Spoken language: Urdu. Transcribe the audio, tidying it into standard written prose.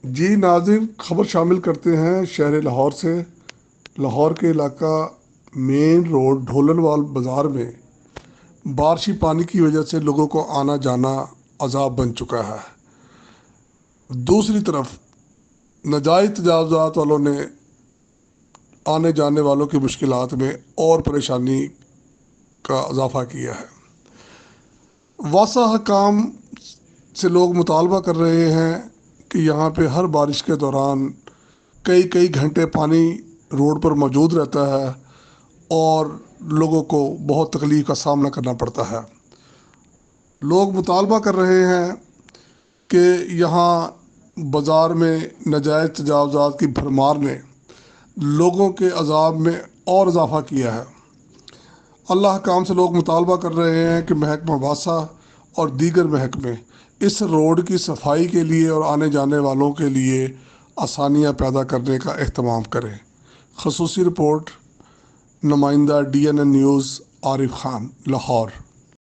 جی ناظرین، خبر شامل کرتے ہیں شہر لاہور سے۔ لاہور کے علاقہ مین روڈ ڈھولن وال بازار میں بارشی پانی کی وجہ سے لوگوں کو آنا جانا عذاب بن چکا ہے۔ دوسری طرف ناجائز تجاوزات والوں نے آنے جانے والوں کی مشکلات میں اور پریشانی کا اضافہ کیا ہے۔ واسطہ حکام سے لوگ مطالبہ کر رہے ہیں کہ یہاں پہ ہر بارش کے دوران کئی گھنٹے پانی روڈ پر موجود رہتا ہے اور لوگوں کو بہت تکلیف کا سامنا کرنا پڑتا ہے۔ لوگ مطالبہ کر رہے ہیں کہ یہاں بازار میں ناجائز تجاوزات کی بھرمار نے لوگوں کے عذاب میں اور اضافہ کیا ہے۔ اللہ حکام سے لوگ مطالبہ کر رہے ہیں کہ محکمہ واسطہ اور دیگر محکمے اس روڈ کی صفائی کے لیے اور آنے جانے والوں کے لیے آسانیاں پیدا کرنے کا اہتمام کریں۔ خصوصی رپورٹ، نمائندہ DNN نیوز عارف خان، لاہور۔